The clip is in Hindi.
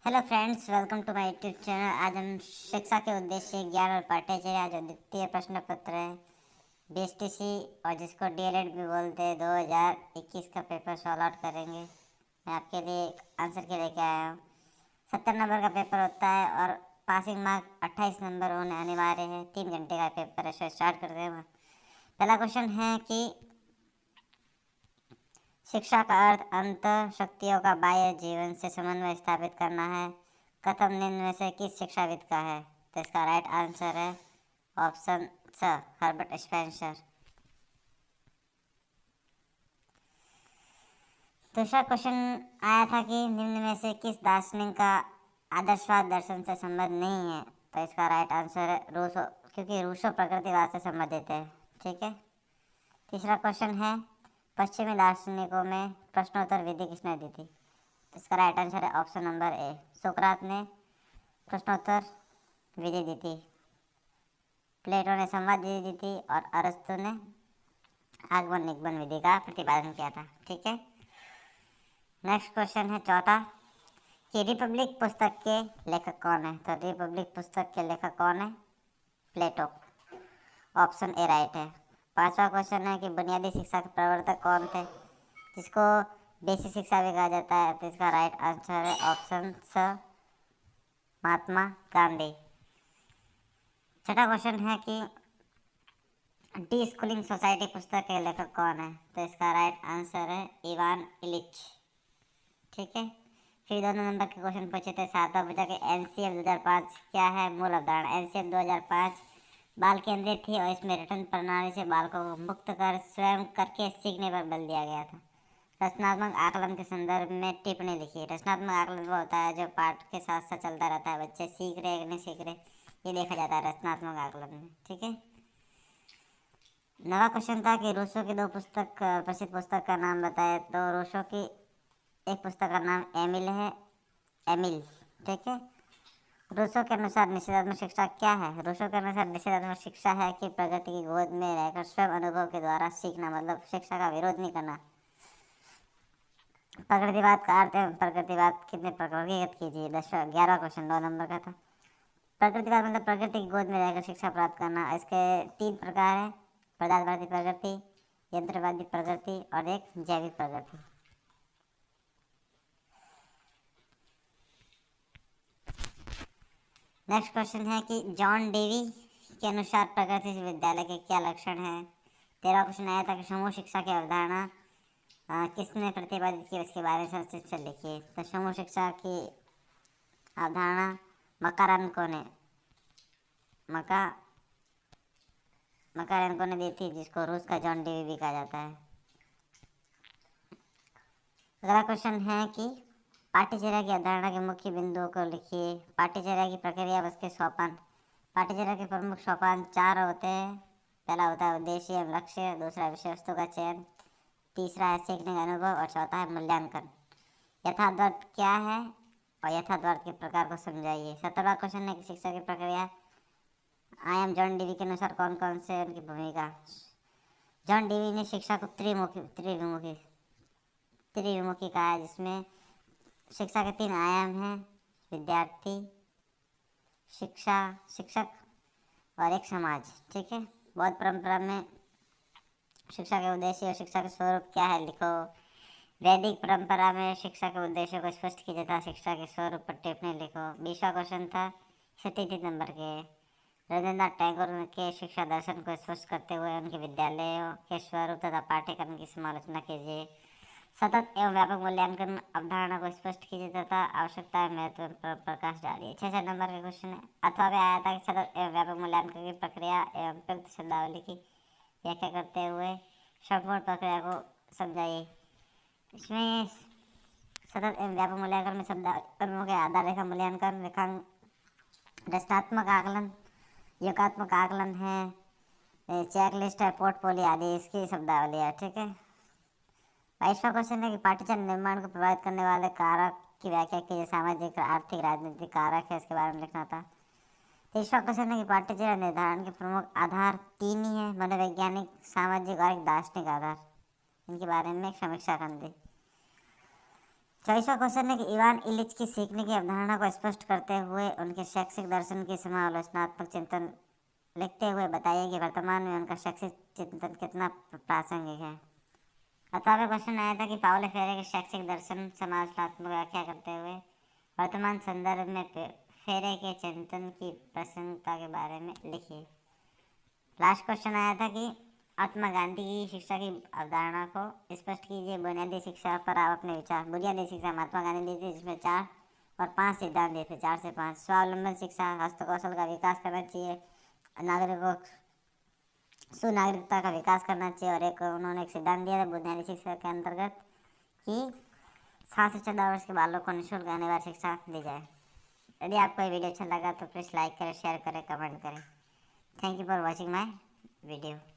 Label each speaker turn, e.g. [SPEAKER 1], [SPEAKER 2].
[SPEAKER 1] Hello friends, welcome to my YouTube channel. आज हम शिक्षा के उद्देश्य, ज्ञान और पाठ्यचर्या जो द्वितीय प्रश्न पत्र है बीएसटीसी और जिसको डीएलएड भी बोलते हैं 2021 का पेपर सॉल्व आउट करेंगे। मैं आपके लिए एक आंसर के लेके आया हूँ। 70 नंबर का पेपर होता है और पासिंग मार्क 28 नंबर होने अनिवार्य है। 3 घंटे का पेपर है। सो स्टार्ट करते हैं। पहला क्वेश्चन है कि शिक्षा का अर्थ अंत शक्तियों का बाह्य जीवन से समन्वय स्थापित करना है। कथन निम्न में से किस शिक्षाविद का है? तो इसका राइट आंसर है ऑप्शन स, हर्बर्ट स्पेंसर। दूसरा क्वेश्चन आया था कि निम्न में से किस दार्शनिक का आदर्शवाद दर्शन से संबंध नहीं है? तो इसका राइट आंसर है रूसो, क्योंकि रूसो प्रकृतिवाद से संबंधित है। ठीक है। तीसरा क्वेश्चन है पश्चिमी दार्शनिकों में प्रश्नोत्तर विधि किसने दी थी? इसका राइट आंसर है ऑप्शन नंबर ए, सोक्रात ने प्रश्नोत्तर विधि दी थी। प्लेटो ने संवाद विधि दी थी और अरस्तु ने आगमन निगमन विधि का प्रतिपादन किया था। ठीक है। नेक्स्ट क्वेश्चन है चौथा कि रिपब्लिक पुस्तक के लेखक कौन है? तो रिपब्लिक पुस्तक के लेखक कौन है? प्लेटो। ऑप्शन ए राइट है। पांचवा क्वेश्चन है कि बुनियादी शिक्षा के प्रवर्तक कौन थे, जिसको बेसिक शिक्षा भी कहा जाता है? तो इसका राइट आंसर है ऑप्शन स, महात्मा गांधी। छठा क्वेश्चन है कि डी स्कूलिंग सोसाइटी पुस्तक के लेखक कौन है? तो इसका राइट आंसर है इवान इलिच। ठीक है। फिर दोनों नंबर के क्वेश्चन पूछे थे। सातवां पूछा कि एनसीएफ 2005 क्या है? मूल अवधारणा। एनसीएफ 2005 बाल केंद्रित थी और इसमें रटन प्रणाली से बालकों को मुक्त कर स्वयं करके सीखने पर बल दिया गया था। रचनात्मक आकलन के संदर्भ में टिप्पणी लिखी। रचनात्मक आकलन वो होता है जो पाठ के साथ साथ चलता रहता है, बच्चे सीख रहे कि नहीं सीख रहे ये देखा जाता है रचनात्मक आकलन में। ठीक है। नवा क्वेश्चन था कि रूसो की दो पुस्तक प्रसिद्ध पुस्तक का नाम बताए। तो रूसो की एक पुस्तक का नाम एमिल है, एमिल। ठीक है। रूसो के अनुसार निषेधात्मक शिक्षा क्या है? रूसो के अनुसार निषेधात्मक शिक्षा है कि प्रगति की गोद में रहकर स्वयं अनुभव के द्वारा सीखना, मतलब शिक्षा का विरोध नहीं करना। प्रकृतिवाद का अर्थ है प्रकृतिवाद कितने प्रकार की कीजिए। 11वां क्वेश्चन 2 नंबर का था। प्रकृतिवाद मतलब प्रकृति की गोद में रहकर शिक्षा प्राप्त करना। इसके 3 प्रकार है, पदार्थवादी प्रकृति, यंत्रवादी प्रकृति और एक जैविक प्रकृति। नेक्स्ट क्वेश्चन है कि जॉन डेवी के अनुसार प्रगति विद्यालय के क्या लक्षण हैं? 13वां क्वेश्चन आया था कि समूह शिक्षा की अवधारणा किसने प्रतिपादित की, उसके बारे में संक्षिप्त से लिखिए। तो समूह शिक्षा की अवधारणा मकारेंको ने मकारेंको ने दी थी, जिसको रूस का जॉन डेवी भी कहा जाता है। अगला क्वेश्चन है कि पाठ्यचर्या की अवधारणा के मुख्य बिंदुओं को लिखिए। पाठ्यचर्या की प्रक्रिया व उसके सोपान। पाठ्यचर्या के प्रमुख सोपान 4 होते हैं। पहला होता है उद्देश्य एवं लक्ष्य, दूसरा विषय वस्तु का चयन, तीसरा है सीखने का अनुभव और चौथा है मूल्यांकन। यथार्थवाद क्या है और यथार्थवाद के प्रकार को समझाइए। 17वां क्वेश्चन है कि शिक्षा की प्रक्रिया आयाम जॉन डेवी के अनुसार कौन कौन से उनकी भूमिका। जॉन डेवी ने शिक्षा को त्रिविमुखी कहा है, जिसमें शिक्षा के 3 आयाम हैं, विद्यार्थी, शिक्षा, शिक्षक और एक समाज। ठीक है। बौद्ध परंपरा में शिक्षा के उद्देश्य और शिक्षा के स्वरूप क्या है लिखो। वैदिक परंपरा में शिक्षा के उद्देश्य को स्पष्ट किया जाता है, शिक्षा के स्वरूप पर टिप्पणी लिखो। 20वां क्वेश्चन था 37 नंबर के। रविन्द्रनाथ टैगोर के शिक्षा दर्शन को स्पष्ट करते हुए उनके विद्यालयों के स्वरूप तथा पाठ्यक्रम की समालोचना कीजिए। सतत एवं व्यापक मूल्यांकन अवधारणा को स्पष्ट कीजिए तथा आवश्यकता महत्व पर प्रकाश डालिए। 6 नंबर का क्वेश्चन है। अथवा में आया था कि सतत एवं व्यापक मूल्यांकन की प्रक्रिया एवं प्रयुक्त शब्दावली की व्याख्या करते हुए संपूर्ण प्रक्रिया को समझाइए। इसमें सतत एवं व्यापक मूल्यांकन में शब्दावलियों के आधार रेखा मूल्यांकन, रेखांकन, रचनात्मक आकलन, योगात्मक आकलन है, चेकलिस्ट है, पोर्टफोलियो आदि इसकी शब्दावली है। ठीक है। 22वां क्वेश्चन है कि पाठ्यचर्या निर्माण को प्रभावित करने वाले कारक की व्याख्या कीजिए। सामाजिक, आर्थिक, राजनीतिक कारक है, इसके बारे में लिखना था। 23वां क्वेश्चन है कि पाठ्यचर्या निर्धारण के प्रमुख आधार 3 ही है, मनोवैज्ञानिक, सामाजिक और एक दार्शनिक आधार। इनके बारे में एक समीक्षा करनी थी। 24वां क्वेश्चन है कि इवान इलिच की सीखने की अवधारणा को स्पष्ट करते हुए उनके शैक्षिक दर्शन की समालोचनात्मक चिंतन लिखते हुए बताइए कि वर्तमान में उनका शैक्षिक चिंतन कितना प्रासंगिक है। 18वां क्वेश्चन आया था कि पाउलो फेरे के शैक्षिक दर्शन समालोचनात्मक व्याख्या करते हुए वर्तमान संदर्भ में फेरे के चिंतन की प्रासंगिकता के बारे में लिखिए। लास्ट क्वेश्चन आया था कि महात्मा गांधी की शिक्षा की अवधारणा को स्पष्ट कीजिए। बुनियादी शिक्षा पर आप अपने विचार। बुनियादी शिक्षा महात्मा गांधी दी थी, जिसमें 4 और 5 सिद्धांत दिए थे, 4 से 5। स्वावलंबन शिक्षा, हस्तकौशल का विकास करना चाहिए, नागरिकों को सुनागरिकता का विकास करना चाहिए। और उन्होंने एक सिद्धांत दिया था बुनियादी शिक्षा के अंतर्गत कि 7 से 14 वर्ष के बालों को निःशुल्क अनिवार्य शिक्षा दी जाए। यदि आपको ये वीडियो अच्छा लगा तो प्लीज़ लाइक करें, शेयर करें, कमेंट करें। Thank you for watching my video.